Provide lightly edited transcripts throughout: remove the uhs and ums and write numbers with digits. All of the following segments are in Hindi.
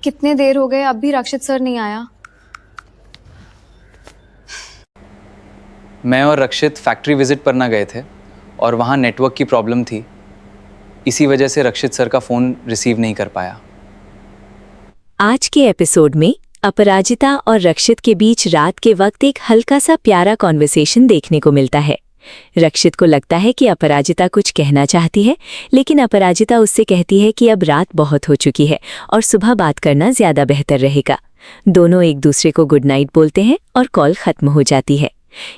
कितने देर हो गए, अब भी रक्षित सर नहीं आया। मैं और रक्षित फैक्ट्री विजिट पर ना गए थे और वहाँ नेटवर्क की प्रॉब्लम थी। इसी वजह से रक्षित सर का फ़ोन रिसीव नहीं कर पाया। आज के एपिसोड में अपराजिता और रक्षित के बीच रात के वक्त एक हल्का सा प्यारा कॉन्वर्सेशन देखने को मिलता है। रक्षित को लगता है कि अपराजिता कुछ कहना चाहती है, लेकिन अपराजिता उससे कहती है कि अब रात बहुत हो चुकी है और सुबह बात करना ज्यादा बेहतर रहेगा। दोनों एक दूसरे को गुड नाइट बोलते हैं और कॉल खत्म हो जाती है।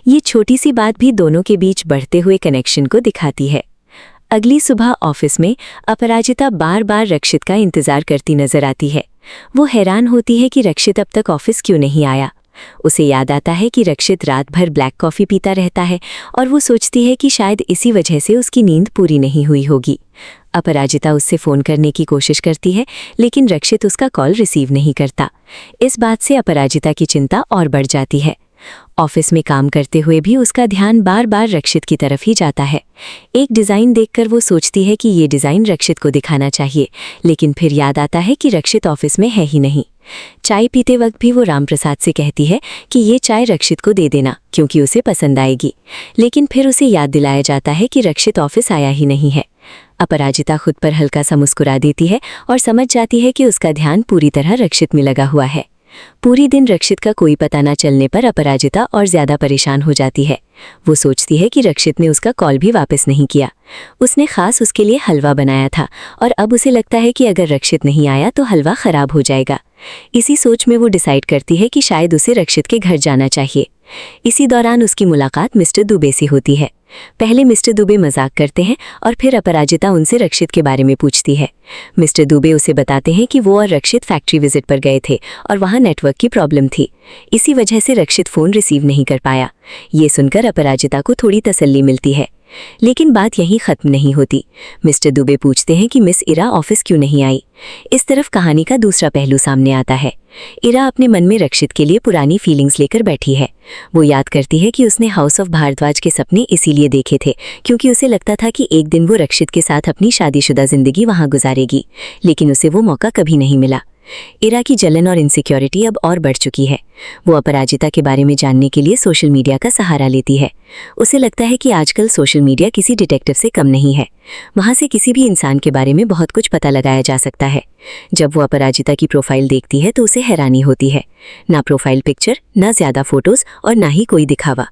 ये छोटी सी बात भी दोनों के बीच बढ़ते हुए कनेक्शन को दिखाती है। अगली सुबह ऑफिस में अपराजिता बार बार रक्षित का इंतजार करती नजर आती है। वो हैरान होती है कि रक्षित अब तक ऑफिस क्यों नहीं आया। उसे याद आता है कि रक्षित रात भर ब्लैक कॉफ़ी पीता रहता है और वो सोचती है कि शायद इसी वजह से उसकी नींद पूरी नहीं हुई होगी। अपराजिता उससे फ़ोन करने की कोशिश करती है, लेकिन रक्षित उसका कॉल रिसीव नहीं करता। इस बात से अपराजिता की चिंता और बढ़ जाती है। ऑफिस में काम करते हुए भी उसका ध्यान बार बार रक्षित की तरफ ही जाता है। एक डिज़ाइन देखकर वो सोचती है कि ये डिज़ाइन रक्षित को दिखाना चाहिए, लेकिन फिर याद आता है कि रक्षित ऑफिस में है ही नहीं। चाय पीते वक्त भी वो रामप्रसाद से कहती है कि ये चाय रक्षित को दे देना क्योंकि उसे पसंद आएगी, लेकिन फिर उसे याद दिलाया जाता है कि रक्षित ऑफिस आया ही नहीं है। अपराजिता खुद पर हल्का सा मुस्कुरा देती है और समझ जाती है कि उसका ध्यान पूरी तरह रक्षित में लगा हुआ है। पूरी दिन रक्षित का कोई पता न चलने पर अपराजिता और ज्यादा परेशान हो जाती है। वो सोचती है कि रक्षित ने उसका कॉल भी वापस नहीं किया। उसने खास उसके लिए हलवा बनाया था और अब उसे लगता है कि अगर रक्षित नहीं आया तो हलवा खराब हो जाएगा। इसी सोच में वो डिसाइड करती है कि शायद उसे रक्षित के घर जाना चाहिए। इसी दौरान उसकी मुलाकात मिस्टर दुबे से होती है। पहले मिस्टर दुबे मजाक करते हैं और फिर अपराजिता उनसे रक्षित के बारे में पूछती है। मिस्टर दुबे उसे बताते हैं कि वो और रक्षित फैक्ट्री विजिट पर गए थे और वहाँ नेटवर्क की प्रॉब्लम थी। इसी वजह से रक्षित फ़ोन रिसीव नहीं कर पाया। ये सुनकर अपराजिता को थोड़ी तसल्ली मिलती है, लेकिन बात यहीं ख़त्म नहीं होती। मिस्टर दुबे पूछते हैं कि मिस इरा ऑफिस क्यों नहीं आई। इस तरफ कहानी का दूसरा पहलू सामने आता है। इरा अपने मन में रक्षित के लिए पुरानी फीलिंग्स लेकर बैठी है। वो याद करती है कि उसने हाउस ऑफ भारद्वाज के सपने इसीलिए देखे थे क्योंकि उसे लगता था कि एक दिन वो रक्षित के साथ अपनी शादीशुदा जिंदगी वहाँ गुजारेगी, लेकिन उसे वो मौका कभी नहीं मिला। इरा की जलन और इनसिक्योरिटी अब और बढ़ चुकी है। वो अपराजिता के बारे में जानने के लिए सोशल मीडिया का सहारा लेती है। उसे लगता है कि आजकल सोशल मीडिया किसी डिटेक्टिव से कम नहीं है। वहाँ से किसी भी इंसान के बारे में बहुत कुछ पता लगाया जा सकता है। जब वो अपराजिता की प्रोफाइल देखती है तो उसे हैरानी होती है। ना प्रोफाइल पिक्चर, ना ज़्यादा फोटोज़ और ना ही कोई दिखावा।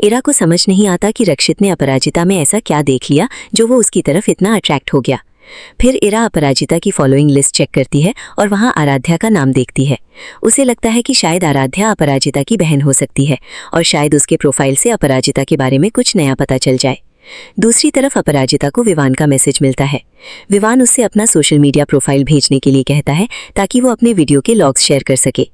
इरा को समझ नहीं आता कि रक्षित ने अपराजिता में ऐसा क्या देख लिया जो वो उसकी तरफ इतना अट्रैक्ट हो गया। फिर इरा अपराजिता की फॉलोइंग लिस्ट चेक करती है और वहाँ आराध्या का नाम देखती है। उसे लगता है कि शायद आराध्या अपराजिता की बहन हो सकती है और शायद उसके प्रोफाइल से अपराजिता के बारे में कुछ नया पता चल जाए। दूसरी तरफ अपराजिता को विवान का मैसेज मिलता है। विवान उससे अपना सोशल मीडिया प्रोफाइल भेजने के लिए कहता है ताकि वो अपने वीडियो के लॉग्स शेयर कर सके।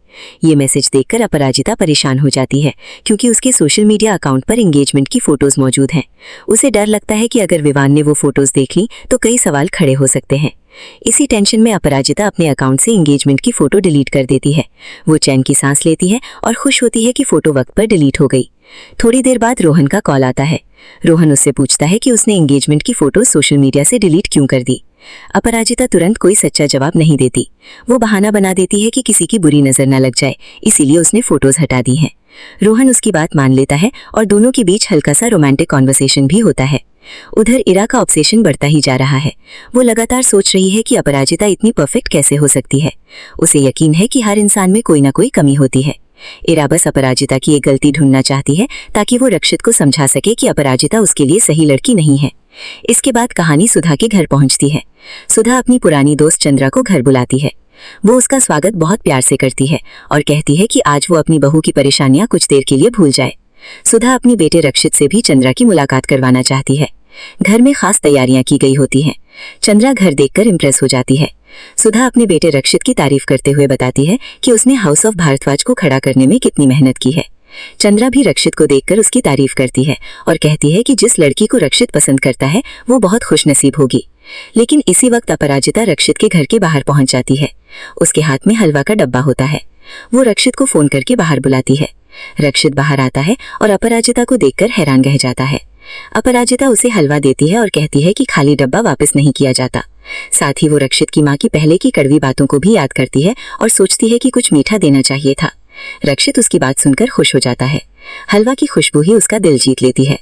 ये मैसेज देखकर अपराजिता परेशान हो जाती है क्योंकि उसके सोशल मीडिया अकाउंट पर एंगेजमेंट की फ़ोटोज़ मौजूद हैं। उसे डर लगता है कि अगर विवान ने वो फ़ोटोज़ देख ली तो कई सवाल खड़े हो सकते हैं। इसी टेंशन में अपराजिता अपने अकाउंट से एंगेजमेंट की फ़ोटो डिलीट कर देती है। वो चैन की सांस लेती है और खुश होती है कि फ़ोटो वक्त पर डिलीट हो गई। थोड़ी देर बाद रोहन का कॉल आता है। रोहन उससे पूछता है कि उसने एंगेजमेंट की फ़ोटो सोशल मीडिया से डिलीट क्यों कर दी। अपराजिता तुरंत कोई सच्चा जवाब नहीं देती। वो बहाना बना देती है कि किसी की बुरी नज़र न लग जाए, इसीलिए उसने फ़ोटोज़ हटा दी हैं। रोहन उसकी बात मान लेता है और दोनों के बीच हल्का सा रोमांटिक कॉन्वर्सेशन भी होता है। उधर इरा का ऑब्सेशन बढ़ता ही जा रहा है। वो लगातार सोच रही है कि अपराजिता इतनी परफेक्ट कैसे हो सकती है। उसे यकीन है कि हर इंसान में कोई ना कोई कमी होती है। इरा बस अपराजिता की एक गलती ढूंढना चाहती है ताकि वो रक्षित को समझा सके कि अपराजिता उसके लिए सही लड़की नहीं है। इसके बाद कहानी सुधा के घर पहुंचती है। सुधा अपनी पुरानी दोस्त चंद्रा को घर बुलाती है। वो उसका स्वागत बहुत प्यार से करती है और कहती है कि आज वो अपनी बहू की परेशानियां कुछ देर के लिए भूल जाए। सुधा अपनी बेटे रक्षित से भी चंद्रा की मुलाकात करवाना चाहती है। घर में खास तैयारियां की गई होती हैं। चंद्रा घर देखकर इम्प्रेस हो जाती है। सुधा अपने बेटे रक्षित की तारीफ करते हुए बताती है कि उसने हाउस ऑफ भारद्वाज को खड़ा करने में कितनी मेहनत की है। चंद्रा भी रक्षित को देखकर उसकी तारीफ करती है और कहती है कि जिस लड़की को रक्षित पसंद करता है वो बहुत खुशनसीब होगी। लेकिन इसी वक्त अपराजिता रक्षित के घर के बाहर पहुंच जाती है। उसके हाथ में हलवा का डब्बा होता है। वो रक्षित को फोन करके बाहर बुलाती है। रक्षित बाहर आता है और अपराजिता को देखकर हैरान रह जाता है। अपराजिता उसे हलवा देती है और कहती है कि खाली डब्बा वापस नहीं किया जाता। साथ ही वो रक्षित की माँ की पहले की कड़वी बातों को भी याद करती है और सोचती है कि कुछ मीठा देना चाहिए था। रक्षित उसकी बात सुनकर खुश हो जाता है। हलवा की खुशबू ही उसका दिल जीत लेती है।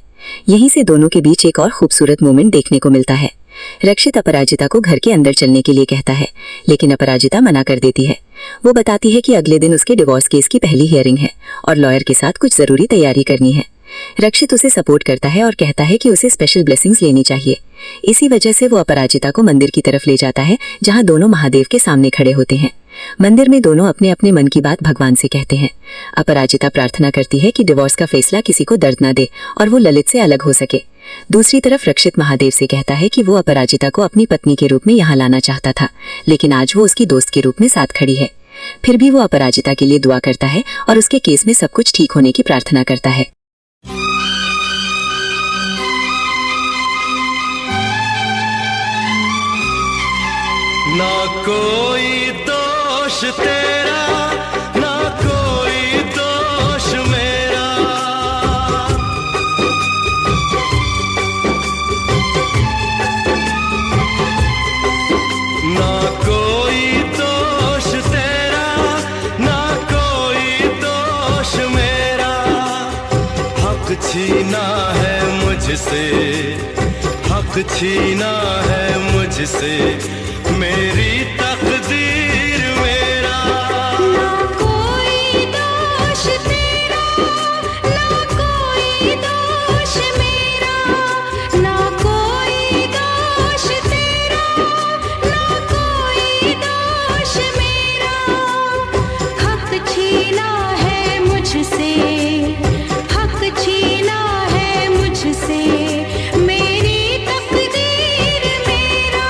यहीं से दोनों के बीच एक और खूबसूरत मोमेंट देखने को मिलता है। रक्षित अपराजिता को घर के अंदर चलने के लिए कहता है, लेकिन अपराजिता मना कर देती है। वो बताती है कि अगले दिन उसके डिवोर्स केस की पहली हियरिंग है और लॉयर के साथ कुछ जरूरी तैयारी करनी है। रक्षित उसे सपोर्ट करता है और कहता है कि उसे स्पेशल ब्लेसिंग्स लेनी चाहिए। इसी वजह से वो अपराजिता को मंदिर की तरफ ले जाता है, जहां दोनों महादेव के सामने खड़े होते हैं। मंदिर में दोनों अपने अपने मन की बात भगवान से कहते हैं। अपराजिता प्रार्थना करती है कि डिवोर्स का फैसला किसी को दर्द न दे और वो ललित से अलग हो सके। दूसरी तरफ रक्षित महादेव से कहता है कि वो अपराजिता को अपनी पत्नी के रूप में यहाँ लाना चाहता था, लेकिन आज वो उसकी दोस्त के रूप में साथ खड़ी है। फिर भी वो अपराजिता के लिए दुआ करता है और उसके केस में सब कुछ ठीक होने की प्रार्थना करता है। ना कोई दोष तेरा, ना कोई दोष मेरा, ना कोई दोष तेरा, ना कोई दोष मेरा। हक छीना है मुझसे, हक छीना है मुझसे मेरी तकदीर मेरा। ना कोई दोष तेरा, ना कोई दोष मेरा, ना कोई दोष तेरा, ना कोई दोष मेरा। हक छीना है मुझसे, हक छीना है मुझसे मेरी तकदीर मेरा।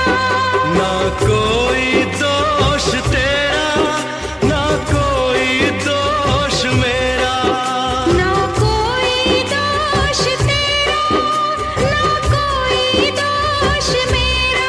ना कोई दोष तेरा, ना कोई दोष मेरा, ना कोई दोष तेरा, ना कोई दोष मेरा।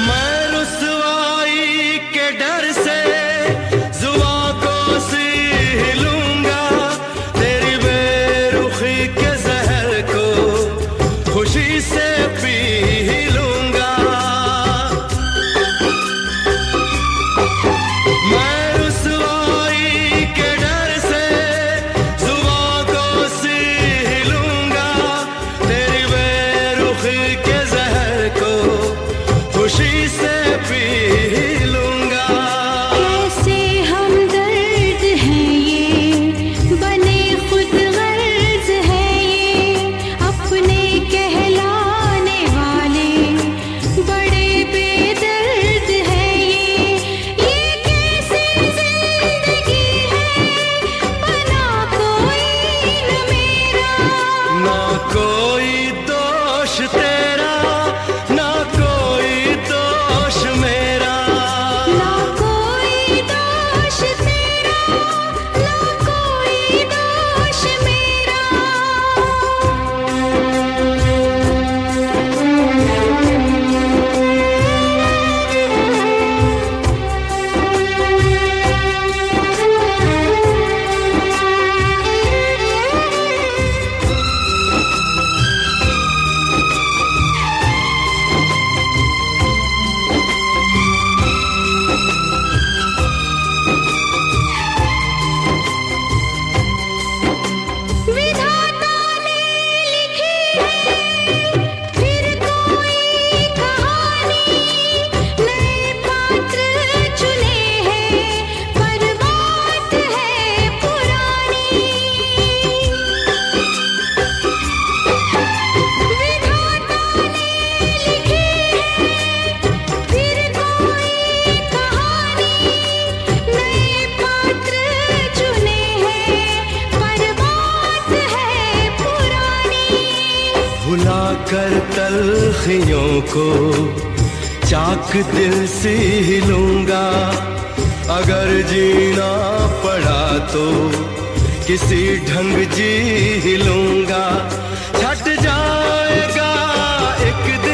मैं रुसवाई के डर से जुबां को सी लूंगा, तेरी बेरुखी के जहर को खुशी से पी लूंगा। मैं रुसवाई के डर से जुबां को सी लूंगा, तेरी बेरुखी के जहर को खुशी से पी लूंगा। कैसे हमदर्द हैं ये, बने खुद गर्ज हैं ये, अपने कहलाने वाले बड़े बेदर्द हैं ये कैसी जिंदगी है, बना कोई न मेरा। ना कोई दोष तेरा, ना कोई दोष मेरा, ना कोई दोष तेरा, ना कोई दोष मेरा। विधाता ने लिखी है फिर कोई कहानी, नए पात्र चुने हैं पर बात है पुरानी। विधाता ने लिखी है फिर कोई कहानी, नए पात्र चुने हैं पर बात है पुरानी। भुला कर तलखियों को चाक दिल से ही लूंगा, अगर जीना पड़ा तो किसी ढंग जी ही लूंगा। छट जाएगा एक दिन